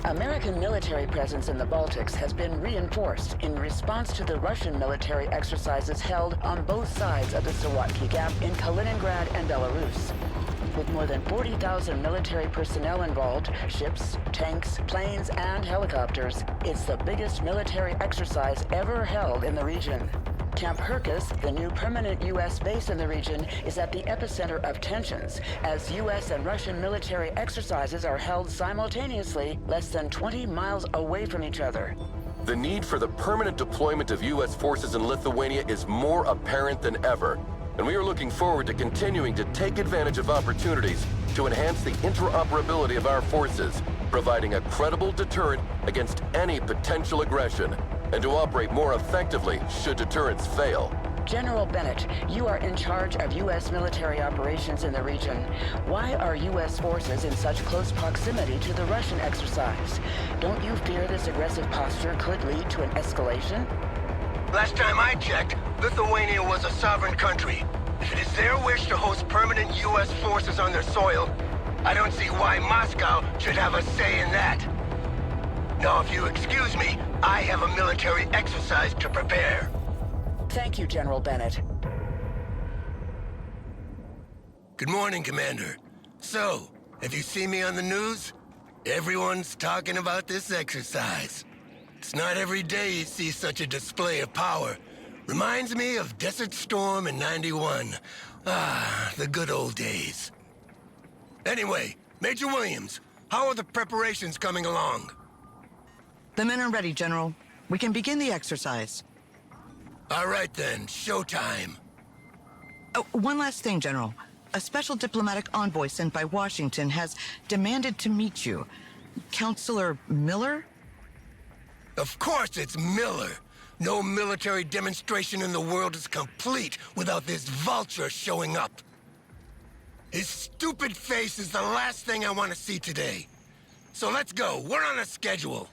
American military presence in the Baltics has been reinforced in response to the Russian military exercises held on both sides of the Sawatki Gap in Kaliningrad and Belarus. With more than 40,000 military personnel involved, ships, tanks, planes, and helicopters, it's the biggest military exercise ever held in the region. Camp Hercus, the new permanent U.S. base in the region, is at the epicenter of tensions as U.S. and Russian military exercises are held simultaneously less than 20 miles away from each other. The need for the permanent deployment of U.S. forces in Lithuania is more apparent than ever, and we are looking forward to continuing to take advantage of opportunities to enhance the interoperability of our forces, providing a credible deterrent against any potential aggression, and to operate more effectively should deterrence fail. General Bennett, you are in charge of U.S. military operations in the region. Why are U.S. forces in such close proximity to the Russian exercise? Don't you fear this aggressive posture could lead to an escalation? Last time I checked, Lithuania was a sovereign country. If it is their wish to host permanent U.S. forces on their soil, I don't see why Moscow should have a say in that. Now, if you excuse me, I have a military exercise to prepare. Thank you, General Bennett. Good morning, Commander. So, have you seen me on the news? Everyone's talking about this exercise. It's not every day you see such a display of power. Reminds me of Desert Storm in '91. Ah, the good old days. Anyway, Major Williams, how are the preparations coming along? The men are ready, General. We can begin the exercise. All right then, showtime. Oh, one last thing, General. A special diplomatic envoy sent by Washington has demanded to meet you. Counselor Miller? Of course it's Miller. No military demonstration in the world is complete without this vulture showing up. His stupid face is the last thing I want to see today. So let's go. We're on a schedule.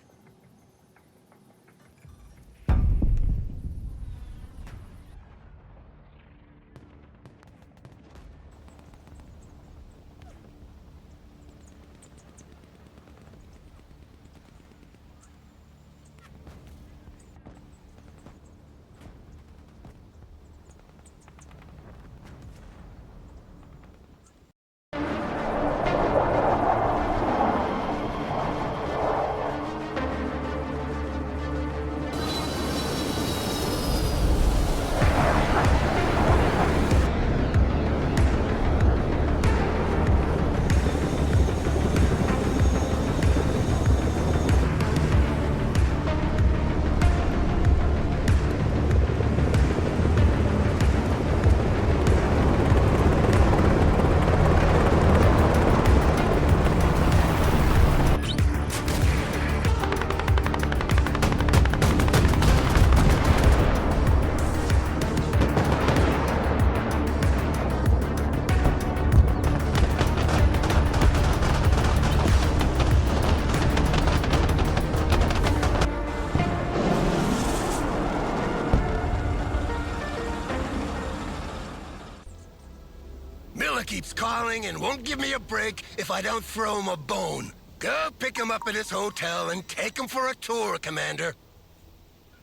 Keeps calling and won't give me a break if I don't throw him a bone. Go pick him up at his hotel and take him for a tour, Commander.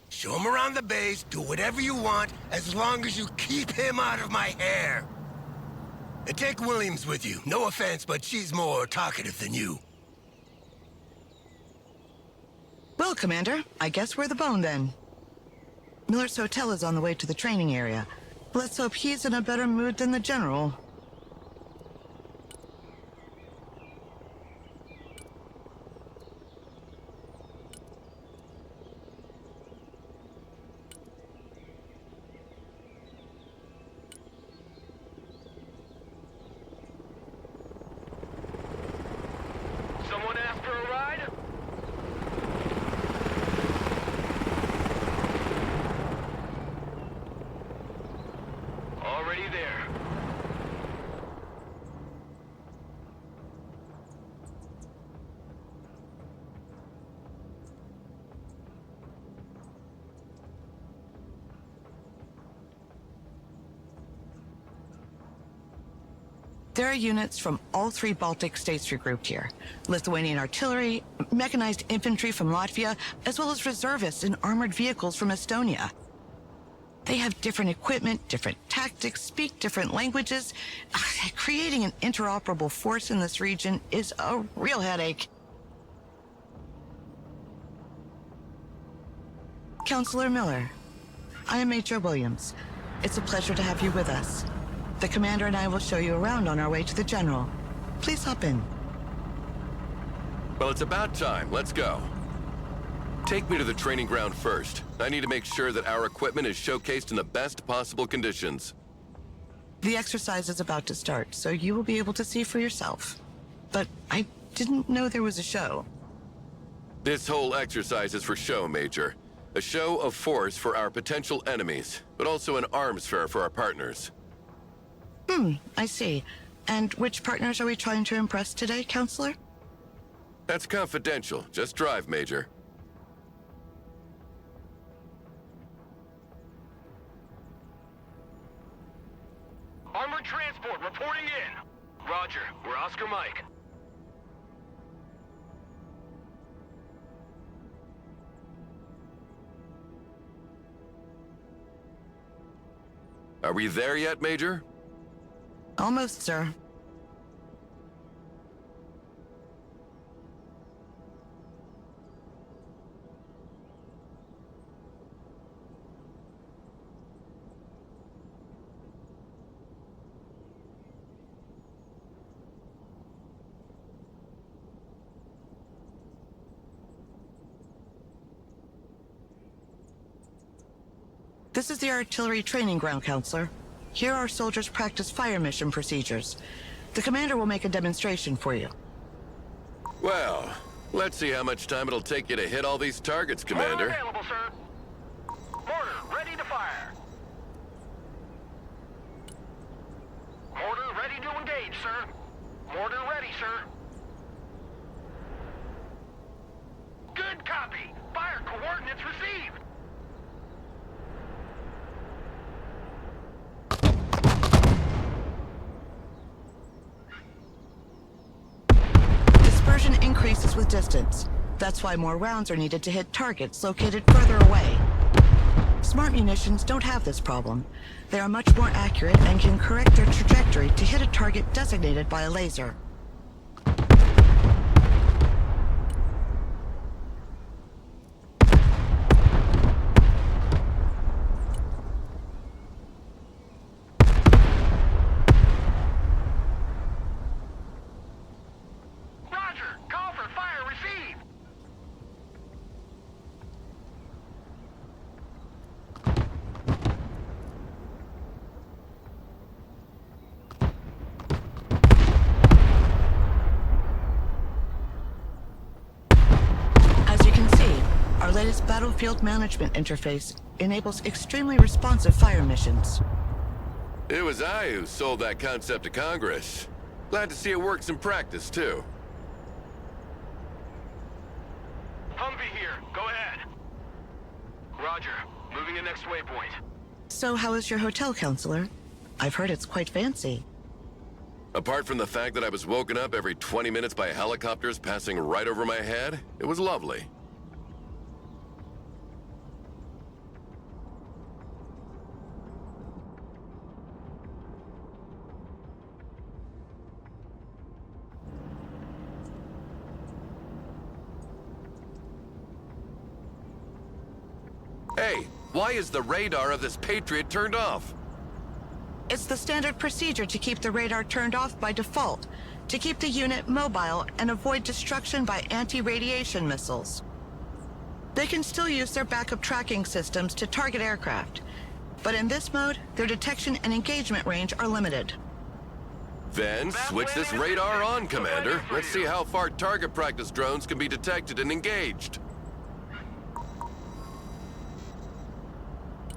Show him around the base, do whatever you want, as long as you keep him out of my hair. And take Williams with you. No offense, but she's more talkative than you. Well, Commander, I guess we're the bone then. Miller's hotel is on the way to the training area. Let's hope he's in a better mood than the General. Someone after a ride? Already there. There are units from all three Baltic states regrouped here. Lithuanian artillery, mechanized infantry from Latvia, as well as reservists and armored vehicles from Estonia. They have different equipment, different tactics, speak different languages. Creating an interoperable force in this region is a real headache. Counselor Miller, I am Major Williams. It's a pleasure to have you with us. The commander and I will show you around on our way to the general. Please hop in. Well, it's about time. Let's go. Take me to the training ground first. I need to make sure that our equipment is showcased in the best possible conditions. The exercise is about to start, so you will be able to see for yourself. But I didn't know there was a show. This whole exercise is for show, Major. A show of force for our potential enemies, but also an arms fair for our partners. I see. And which partners are we trying to impress today, Counselor? That's confidential. Just drive, Major. Armored transport reporting in. Roger, we're Oscar Mike. Are we there yet, Major? Almost, sir. This is the artillery training ground, Counselor. Here our soldiers practice fire mission procedures. The commander will make a demonstration for you. Well, let's see how much time it'll take you to hit all these targets, Commander. Mortar available, sir. Mortar ready to fire. Mortar ready to engage, sir. Mortar ready, sir. Good copy. Fire coordinates received. Dispersion increases with distance. That's why more rounds are needed to hit targets located further away. Smart munitions don't have this problem. They are much more accurate and can correct their trajectory to hit a target designated by a laser. Latest battlefield management interface enables extremely responsive fire missions. It was I who sold that concept to Congress. Glad to see it works in practice, too. Humvee here. Go ahead. Roger. Moving to next waypoint. So how is your hotel, Counselor? I've heard it's quite fancy. Apart from the fact that I was woken up every 20 minutes by helicopters passing right over my head, it was lovely. Hey, why is the radar of this Patriot turned off? It's the standard procedure to keep the radar turned off by default, to keep the unit mobile and avoid destruction by anti-radiation missiles. They can still use their backup tracking systems to target aircraft, but in this mode, their detection and engagement range are limited. Then switch this radar on, Commander. Let's see how far target practice drones can be detected and engaged.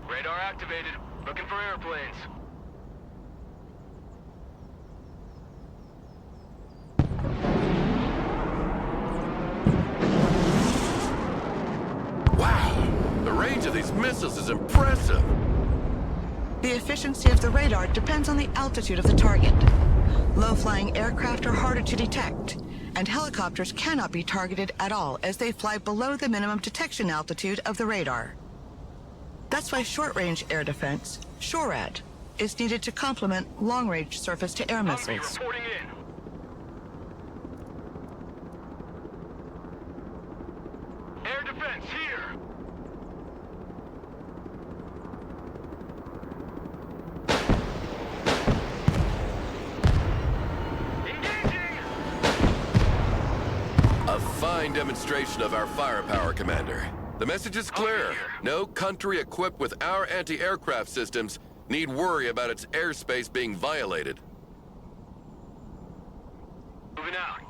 Radar activated. Looking for airplanes. Wow! The range of these missiles is impressive. The efficiency of the radar depends on the altitude of the target. Low-flying aircraft are harder to detect, and helicopters cannot be targeted at all as they fly below the minimum detection altitude of the radar. That's why short-range air defense, SHORAD, is needed to complement long-range surface-to-air Humvee missiles. reporting in. Air defense here. Engaging. A fine demonstration of our firepower, Commander. The message is clear. No country equipped with our anti-aircraft systems need worry about its airspace being violated. Moving out.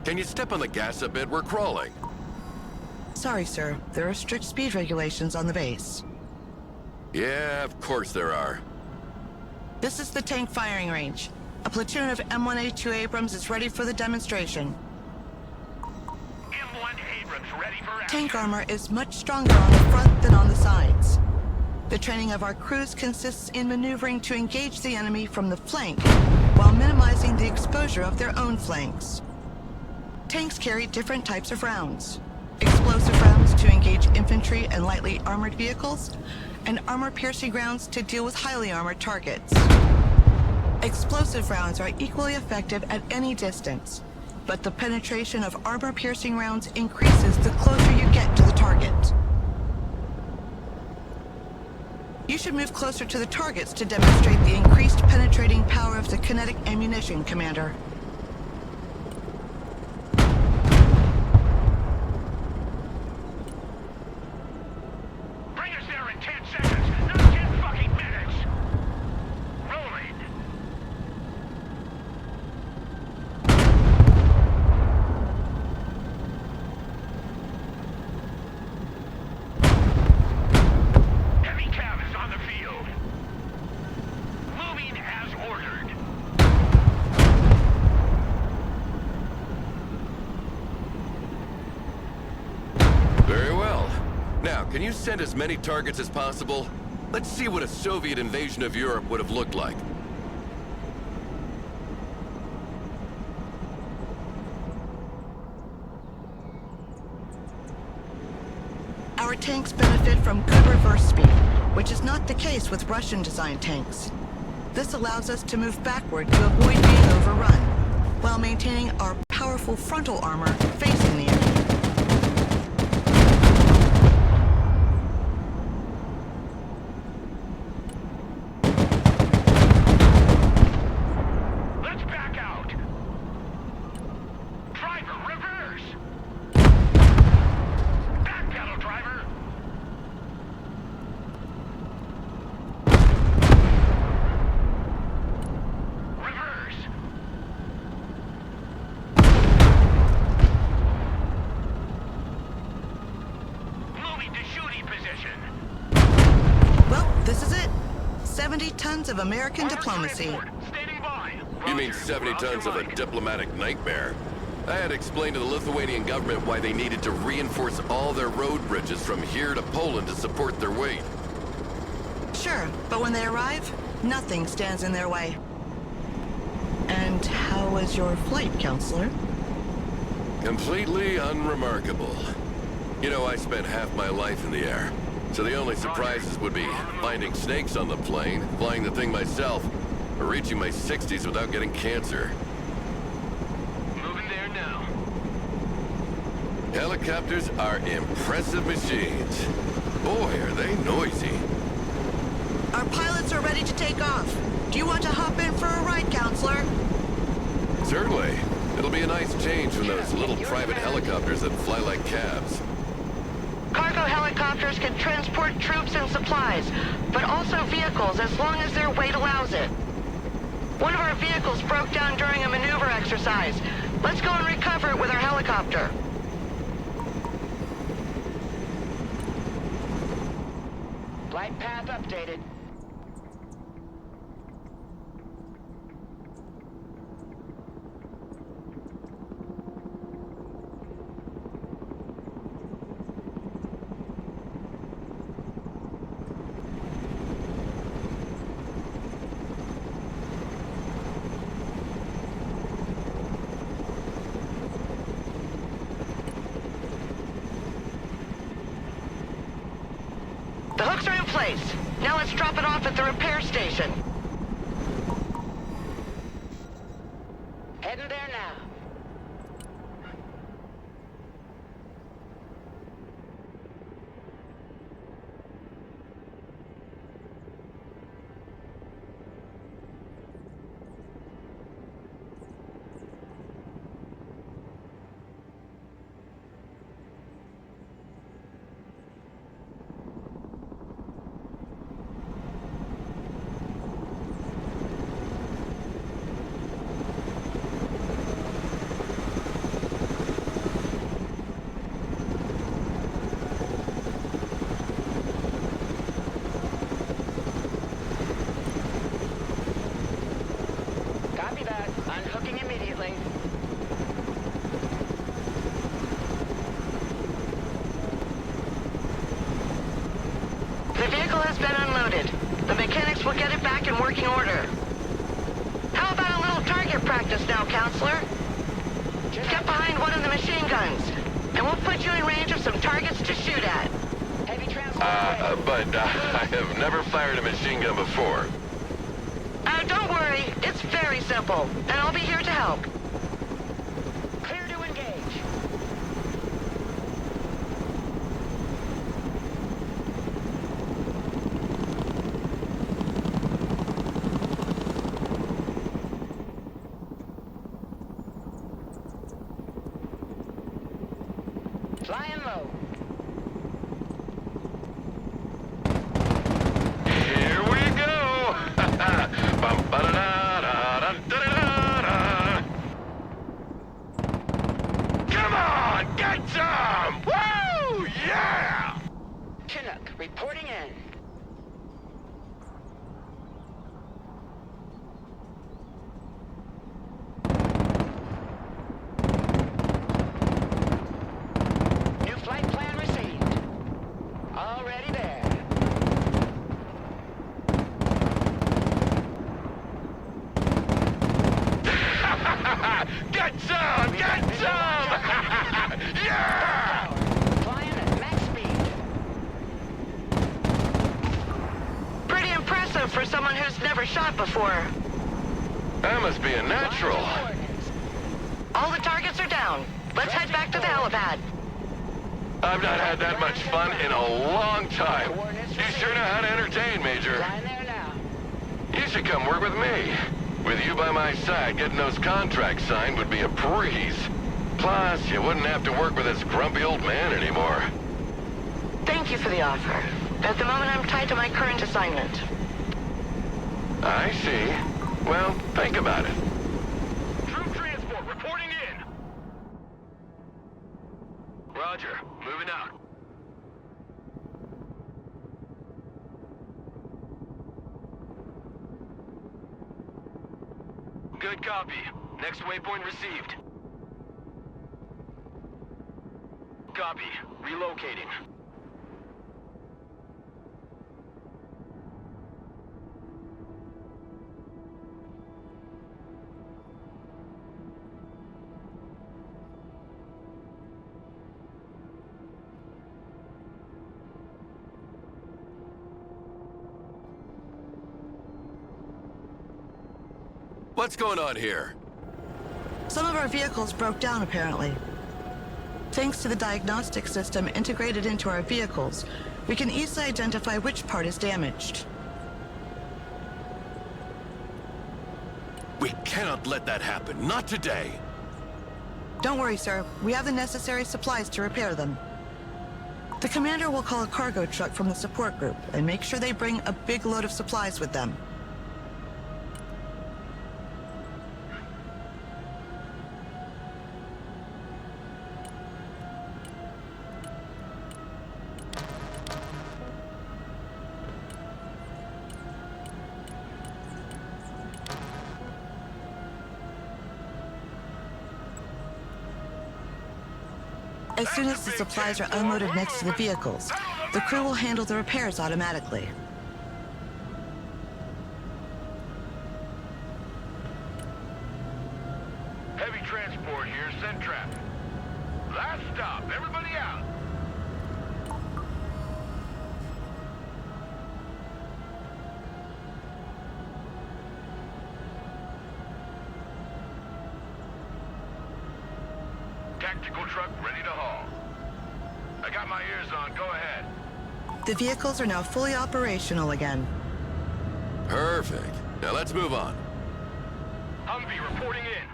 Can you step on the gas a bit? We're crawling. Sorry, sir. There are strict speed regulations on the base. Yeah, of course there are. This is the tank firing range. A platoon of M1A2 Abrams is ready for the demonstration. M1 Abrams ready for action. Tank armor is much stronger on the front than on the sides. The training of our crews consists in maneuvering to engage the enemy from the flank while minimizing the exposure of their own flanks. Tanks carry different types of rounds. Explosive rounds to engage infantry and lightly armored vehicles, and armor-piercing rounds to deal with highly armored targets. Explosive rounds are equally effective at any distance, but the penetration of armor-piercing rounds increases the closer you get to the target. You should move closer to the targets to demonstrate the increased penetrating power of the kinetic ammunition, Commander. Bring us there in 10 seconds, not 10 fucking minutes. Rolling. Heavy cav is on the field. Moving as ordered. Very well. Now, can you send as many targets as possible? Let's see what a Soviet invasion of Europe would have looked like. Our tanks benefit from good reverse speed, which is not the case with Russian-designed tanks. This allows us to move backward to avoid being overrun, while maintaining our powerful frontal armor facing the enemy. Let's back out. Driver, reverse. Back pedal, driver. Reverse. Moving to shooting position. Well, this is it. 70 tons of American diplomacy. Standing by. You mean Roger. 70 tons of a diplomatic nightmare? I had explained to the Lithuanian government why they needed to reinforce all their road bridges from here to Poland to support their weight. Sure, but when they arrive, nothing stands in their way. And how was your flight, Counselor? Completely unremarkable. You know, I spent half my life in the air, so the only surprises would be finding snakes on the plane, flying the thing myself, or reaching my 60s without getting cancer. Moving there now. Helicopters are impressive machines. Boy, are they noisy. Our pilots are ready to take off. Do you want to hop in for a ride, Counselor? Certainly. It'll be a nice change from those little private helicopters that fly like cabs. Cargo helic helicopters can transport troops and supplies, but also vehicles as long as their weight allows it. One of our vehicles broke down during a maneuver exercise. Let's go and recover it with our helicopter. Flight path updated. The hooks are in place. Now let's drop it off at the repair station. Heading there now. Copy that. Unhooking immediately. The vehicle has been unloaded. The mechanics will get it back in working order. How about a little target practice now, Counselor? Get behind one of the machine guns, and we'll put you in range of some targets to shoot at. Heavy transport. But I have never fired a machine gun before. Don't worry. It's very simple, and I'll be here to help. Clear to engage. Flying low. Here we go! Bum-ba-da-da-da-da-da-da-da. Come on, get some! Woo! Yeah! Chinook reporting in. New flight plan received. Already there. Get some! Get some! Yeah! Flying at max speed. Pretty impressive for someone who's never shot before. That must be a natural. All the targets are down. Let's head back to the helipad. I've not had that much fun in a long time. You sure know how to entertain, Major. Flying there now. You should come work with me. With you by my side, getting those contracts signed would be a breeze. Plus, you wouldn't have to work with this grumpy old man anymore. Thank you for the offer. At the moment, I'm tied to my current assignment. I see. Well, think about it. Troop transport reporting in. Roger. Moving out. Good copy. Next waypoint received. Copy. Relocating. What's going on here? Some of our vehicles broke down, apparently. Thanks to the diagnostic system integrated into our vehicles, we can easily identify which part is damaged. We cannot let that happen. Not today. Don't worry, sir. We have the necessary supplies to repair them. The commander will call a cargo truck from the support group and make sure they bring a big load of supplies with them. As soon as the supplies are unloaded next to the vehicles, the crew will handle the repairs automatically. Heavy transport here, send traffic. Last stop, everybody out. Tactical truck ready to haul. I got my ears on, go ahead. The vehicles are now fully operational again. Perfect. Now let's move on. Humvee reporting in.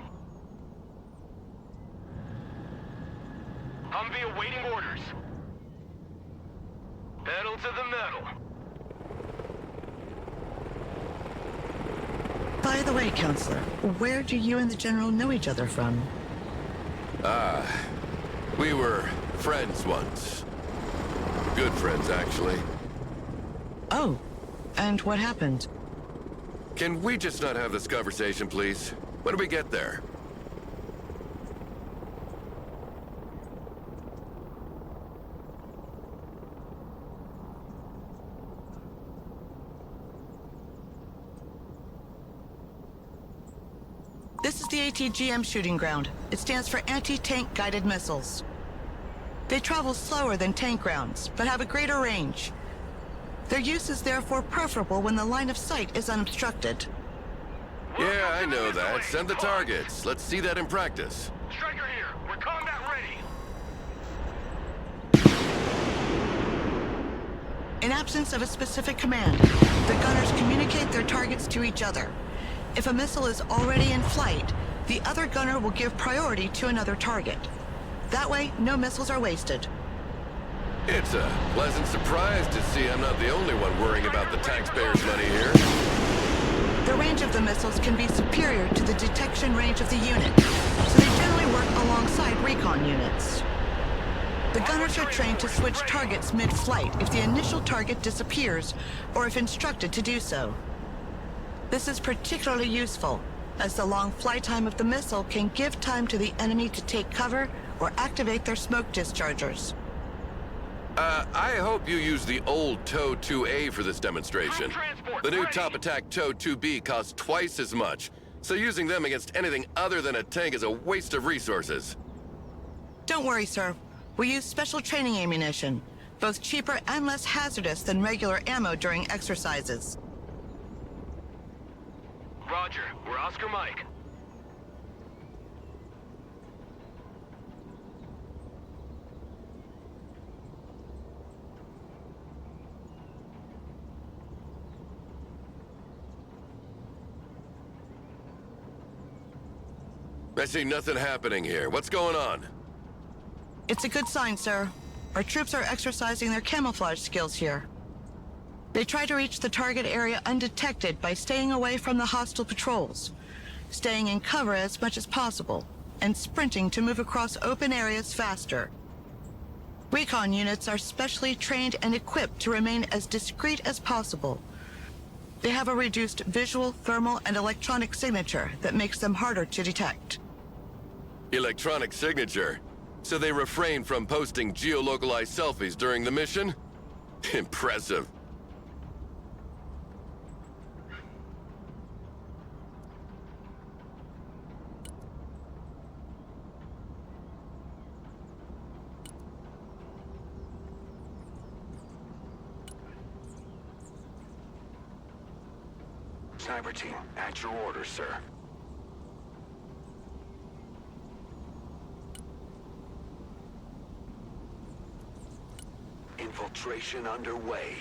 Humvee awaiting orders. Pedal to the metal. By the way, Counselor, where do you and the General know each other from? We were friends once. Good friends, actually. Oh, and what happened? Can we just not have this conversation, please? When do we get there? This is the ATGM shooting ground. It stands for Anti-Tank Guided Missiles. They travel slower than tank rounds, but have a greater range. Their use is therefore preferable when the line of sight is unobstructed. Yeah, I know that. Send the targets. Let's see that in practice. Striker here, we're combat ready. In absence of a specific command, the gunners communicate their targets to each other. If a missile is already in flight, the other gunner will give priority to another target. That way, no missiles are wasted. It's a pleasant surprise to see I'm not the only one worrying about the taxpayers' money here. The range of the missiles can be superior to the detection range of the unit, so they generally work alongside recon units. The gunners are trained to switch targets mid-flight if the initial target disappears or if instructed to do so. This is particularly useful, as the long flight time of the missile can give time to the enemy to take cover or activate their smoke dischargers. I hope you use the old TOW 2A for this demonstration. The new Top Attack TOW 2B costs twice as much, so using them against anything other than a tank is a waste of resources. Don't worry, sir. We use special training ammunition, both cheaper and less hazardous than regular ammo during exercises. Roger, we're Oscar Mike. I see nothing happening here. What's going on? It's a good sign, sir. Our troops are exercising their camouflage skills here. They try to reach the target area undetected by staying away from the hostile patrols, staying in cover as much as possible, and sprinting to move across open areas faster. Recon units are specially trained and equipped to remain as discreet as possible. They have a reduced visual, thermal, and electronic signature that makes them harder to detect. Electronic signature? So they refrain from posting geolocalized selfies during the mission? Impressive. Sniper team, at your orders, sir. Infiltration underway.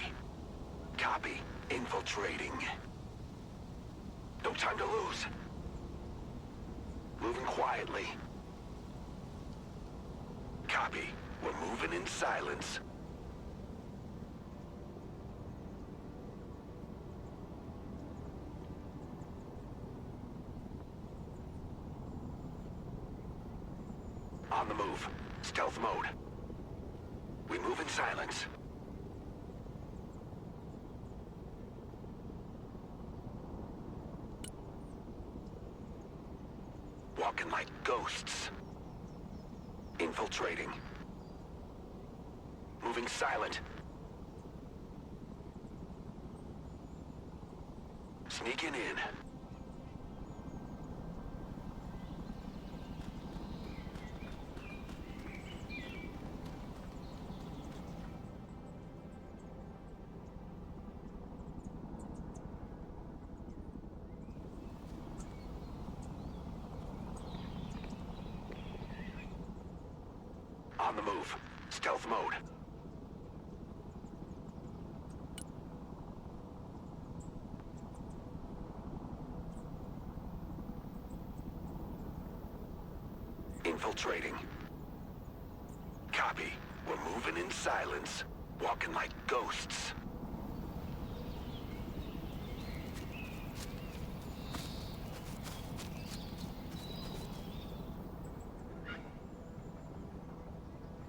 Copy. Infiltrating. No time to lose. Moving quietly. Copy. We're moving in silence. On the move. Stealth mode. We move in silence. Walking like ghosts. Infiltrating. Moving silent. Sneaking in. On the move. Stealth mode. Infiltrating. Copy. We're moving in silence. Walking like ghosts.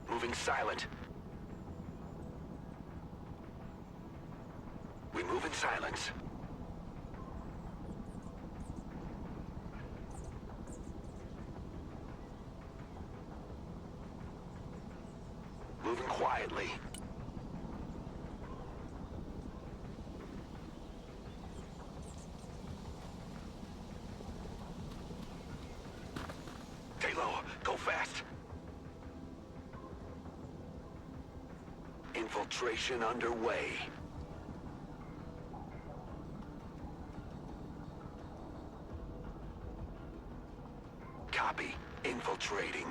Moving silent. We move in silence. Moving quietly. Stay low. Go fast. Infiltration underway. Copy. Infiltrating.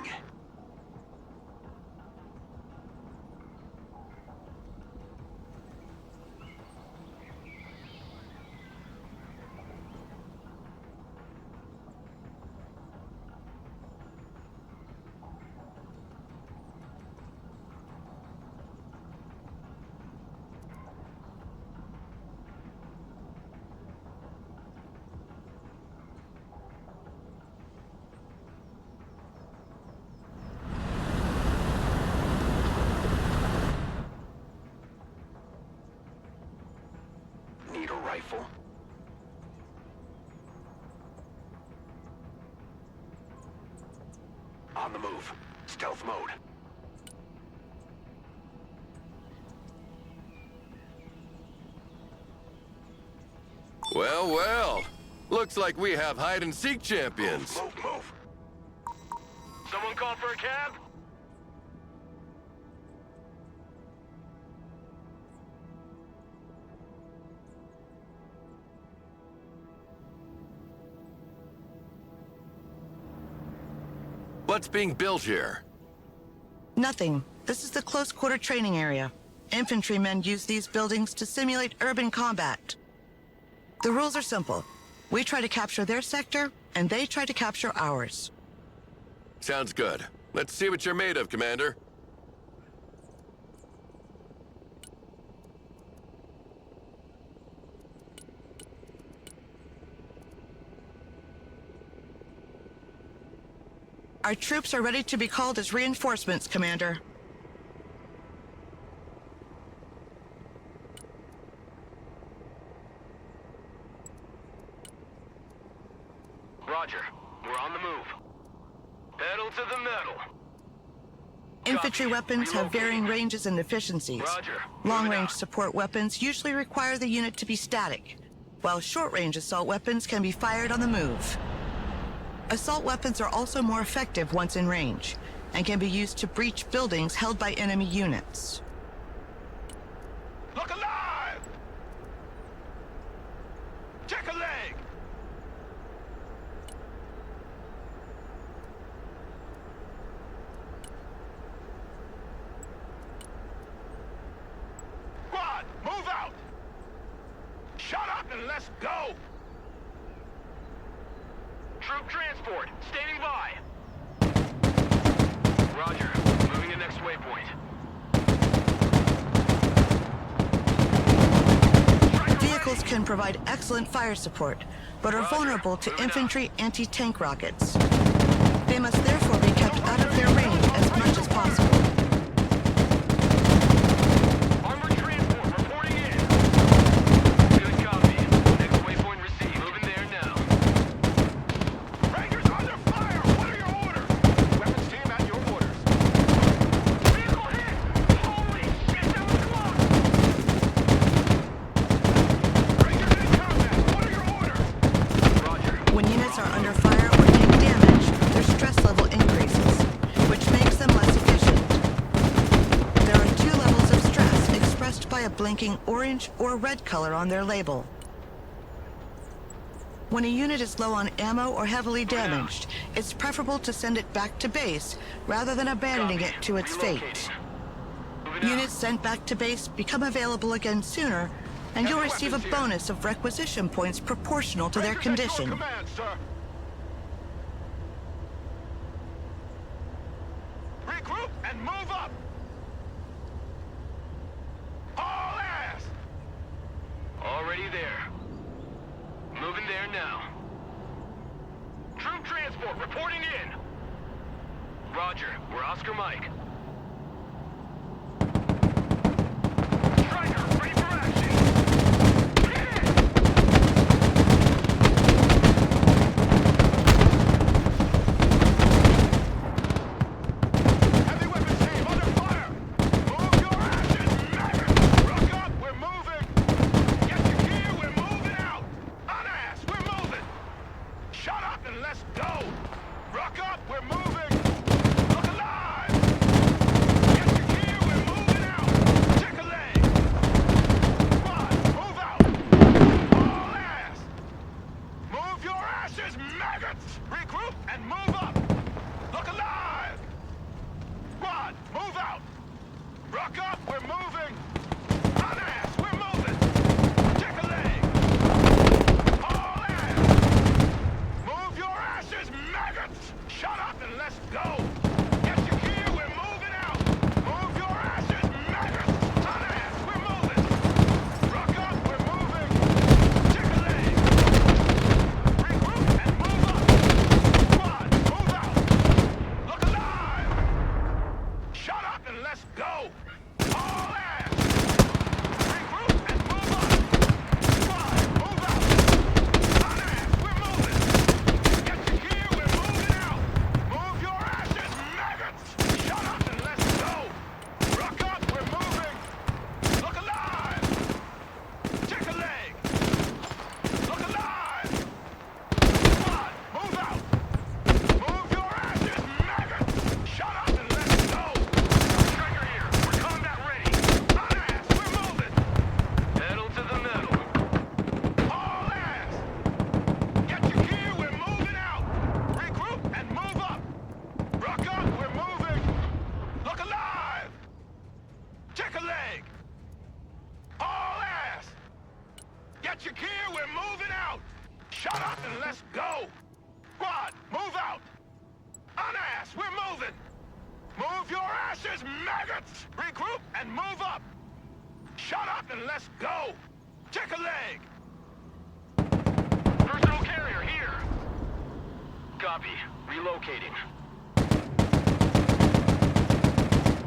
Need a rifle? On the move. Stealth mode. Well, well. Looks like we have hide-and-seek champions. Move, move. Someone call for a cab? What's being built here? Nothing. This is the close-quarter training area. Infantrymen use these buildings to simulate urban combat. The rules are simple. We try to capture their sector, and they try to capture ours. Sounds good. Let's see what you're made of, Commander. Our troops are ready to be called as reinforcements, Commander. Roger. We're on the move. Pedal to the metal. Infantry weapons have varying ranges and efficiencies. Roger. Long-range support weapons usually require the unit to be static, while short-range assault weapons can be fired on the move. Assault weapons are also more effective once in range, and can be used to breach buildings held by enemy units. Look alive! Check a leg! Squad, move out! Shut up and let's go! Troop transport, standing by. Roger, moving to next waypoint. Vehicles can provide excellent fire support, but are vulnerable to infantry anti-tank rockets. They must therefore be kept out of their range as much as possible. Armored transport reporting in. Good copy. Next waypoint received. Moving there now. Rangers under fire! What are your orders? Weapons team at your orders. Vehicle hit! Holy shit, that was close! Rangers in combat! What are your orders? Roger. When units are under fire or take damage, their stress level increases, which makes them less efficient. There are 2 levels of stress expressed by a blinking orange or red color on their label. When a unit is low on ammo or heavily damaged, it's preferable to send it back to base rather than abandoning it to its fate. Units sent back to base become available again sooner, and you'll receive a bonus of requisition points proportional to their condition. Command, sir. Regroup and move up. All ass. Already there. Moving there now. Troop transport reporting in. Roger, we're Oscar Mike. Striker, ready for action. Hit it! Heavy weapons team under fire! Move your ashes, maggots! Rock up, we're moving! Get your gear, we're moving out! On ass, we're moving! Shut up and let's go! Rock up, we're moving! Look alive! Get your gear, we're moving out! Check a leg! Squad, move out! All ass! Move your ashes, maggots! Regroup and move up! Look alive! Squad, move out! Rock up, we're moving! On ass, we're moving! Check a leg! All ass! Move your ashes, maggots! Shut up and let's go! Get your gear, we're moving out! Move your ashes, maggots! On ass, we're moving! Rock up, we're moving! Check a leg! Regroup and move up! Squad, move out! Look alive! Shut up and let's go! All ass! Regroup and move up! Squad, move out! On ass, we're moving! Get your gear, we're moving out! Move your ashes, maggots! Shut up and let's go! Rock up, we're moving! Look alive! Check a leg! Look alive! Squad, move out! Move your ashes, maggots! Shut up and let's go! Striker here, we're combat ready! On ass, we're moving! Pedal to the metal! All ass! Get your gear, we're moving out! Regroup and move up! Rock up, we're moving! Look alive! Check a leg! All ass! Get your gear, we're moving out! Shut up and let's go! Squad, move out! On ass, we're moving! Move your ashes, maggots! Regroup and move up! Shut up and let's go! Check a leg! Personal carrier here! Copy. Relocating.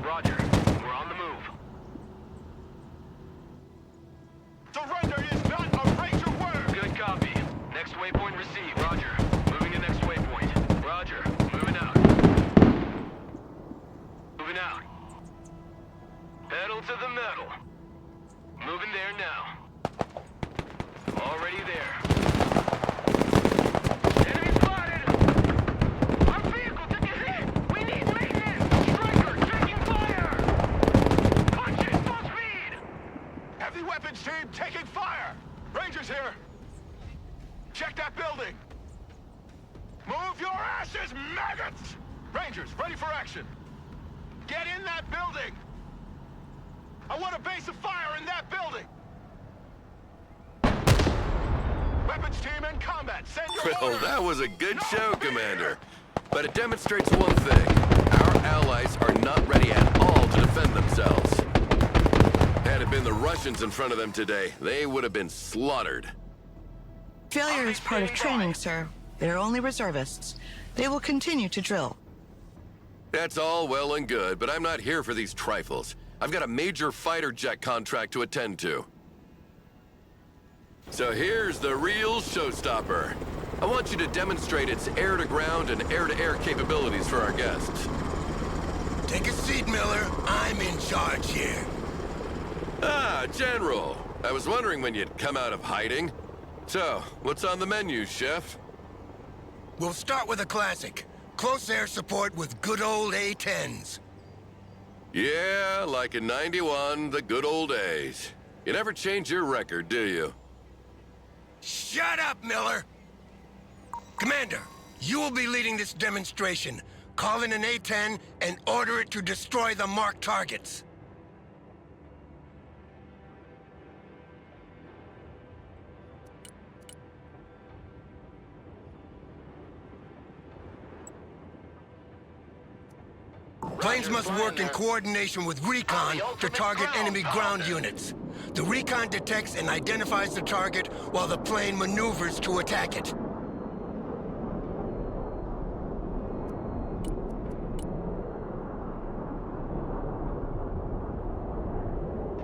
Roger. We're on the move. Surrender is not a Ranger word! Good copy. Next waypoint received. Roger. Moving to next waypoint. Roger. Moving out. Moving out. Pedal to the metal. Moving there now. Already there. Enemy spotted! Our vehicle took a hit! We need maintenance! Striker, taking fire! Punch it! Full speed! Heavy weapons team taking fire! Rangers here! Check that building! Move your ashes, maggots! Rangers, ready for action! Get in that building! I want a base of fire in that building! Weapons team in combat, send your Well, orders! that was a good No show, fear! Commander. But it demonstrates one thing. Our allies are not ready at all to defend themselves. Had it been the Russians in front of them today, they would have been slaughtered. Failure is part of training, sir. They're only reservists. They will continue to drill. That's all well and good, but I'm not here for these trifles. I've got a major fighter jet contract to attend to. So here's the real showstopper. I want you to demonstrate its air-to-ground and air-to-air capabilities for our guests. Take a seat, Miller. I'm in charge here. Ah, General. I was wondering when you'd come out of hiding. So, what's on the menu, Chef? We'll start with a classic. Close air support with good old A-10s. Yeah, like in '91, the good old days. You never change your record, do you? Shut up, Miller! Commander, you will be leading this demonstration. Call in an A-10 and order it to destroy the marked targets. Planes must work in coordination with recon to target enemy ground units. The recon detects and identifies the target while the plane maneuvers to attack it.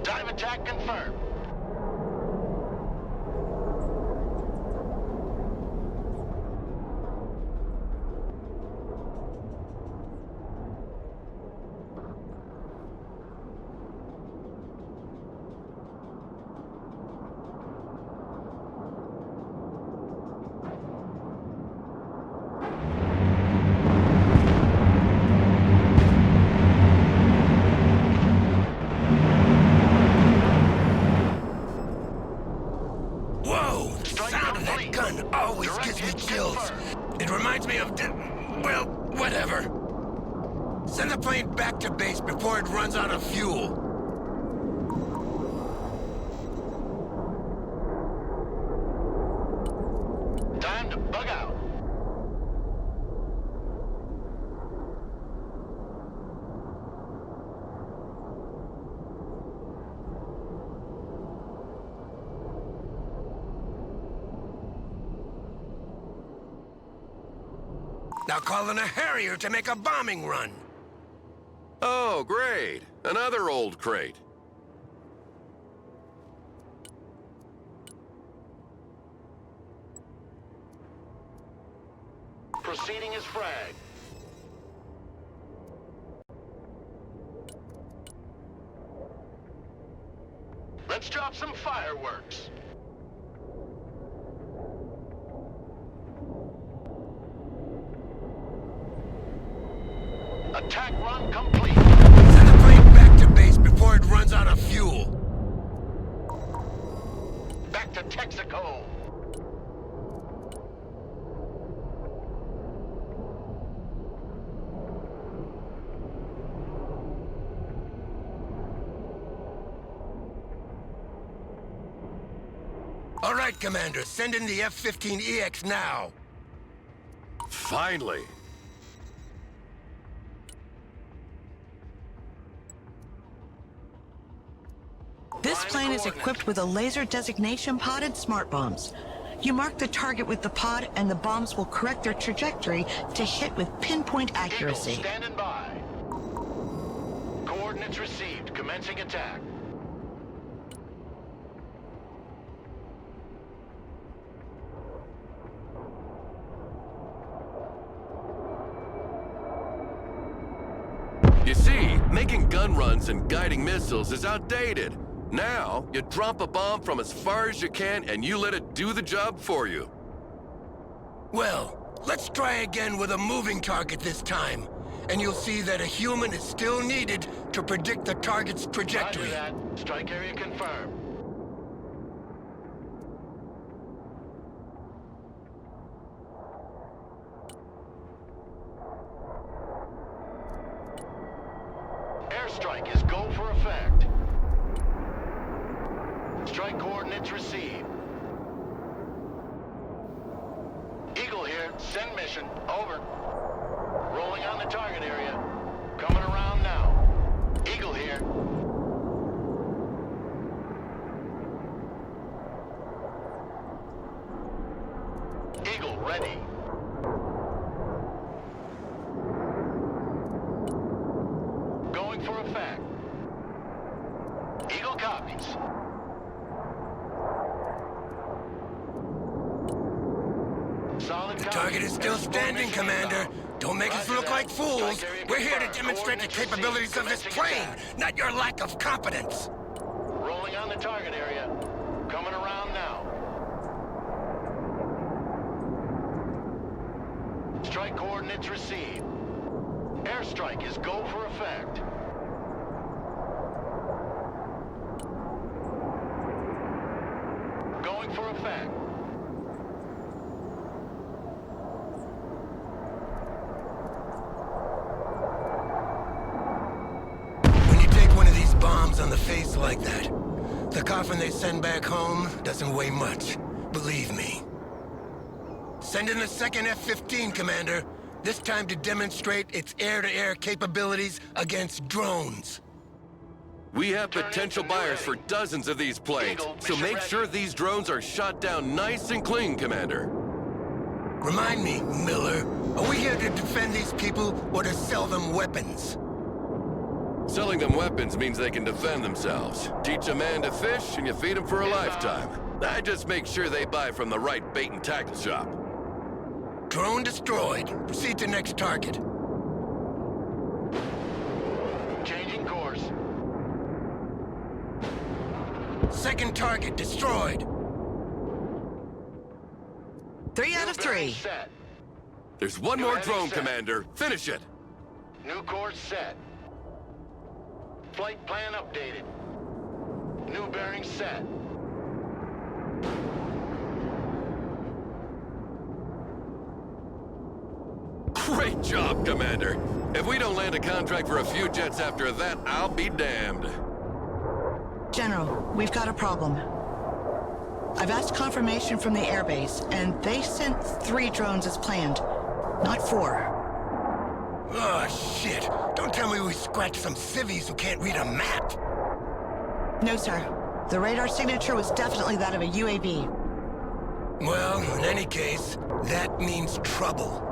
Dive attack confirmed. Whoa! The sound of that gun always gives me chills. It reminds me of... well, whatever. Send the plane back to base before it runs out of fuel. Time to bug out. Now call in a Harrier to make a bombing run. Oh, great. Another old crate. Proceeding as frag. Let's drop some fireworks. Attack run complete. Send the plane back to base before it runs out of fuel. Back to Texaco. All right, Commander, send in the F-15EX now. Finally. This plane is equipped with a laser designation pod and smart bombs. You mark the target with the pod, and the bombs will correct their trajectory to hit with pinpoint accuracy. Eagle standing by. Coordinates received. Commencing attack. You see, making gun runs and guiding missiles is outdated. Now, you drop a bomb from as far as you can and you let it do the job for you. Well, let's try again with a moving target this time. And you'll see that a human is still needed to predict the target's trajectory. Roger that. Strike area confirmed. Airstrike is go for effect. Strike coordinates received. Eagle here. Send mission. Over. Rolling on the target area. Coming around now. Eagle here. Eagle ready. The target is still standing, Commander. Don't make us look like fools. We're here to demonstrate the capabilities of this plane, not your lack of competence. Rolling on the target area. Coming around now. Strike coordinates received. Airstrike is go for effect. Going for effect. When you take one of these bombs on the face like that, the coffin they send back home doesn't weigh much. Believe me. Send in the second F-15, Commander. This time to demonstrate its air-to-air capabilities against drones. We have potential buyers for dozens of these planes, so make sure these drones are shot down nice and clean, Commander. Remind me, Miller, are we here to defend these people or to sell them weapons? Selling them weapons means they can defend themselves. Teach a man to fish and you feed him for a lifetime. I just make sure they buy from the right bait and tackle shop. Drone destroyed. Proceed to next target. Changing course. Second target destroyed. 3 out of 3. Set. There's one more drone, Commander. Finish it. New course set. Flight plan updated. New bearing set. Great job, Commander. If we don't land a contract for a few jets after that, I'll be damned. General, we've got a problem. I've asked confirmation from the airbase, and they sent 3 drones as planned, not 4. Oh, shit. Don't tell me we scratched some civvies who can't read a map. No, sir. The radar signature was definitely that of a UAV. Well, in any case, that means trouble.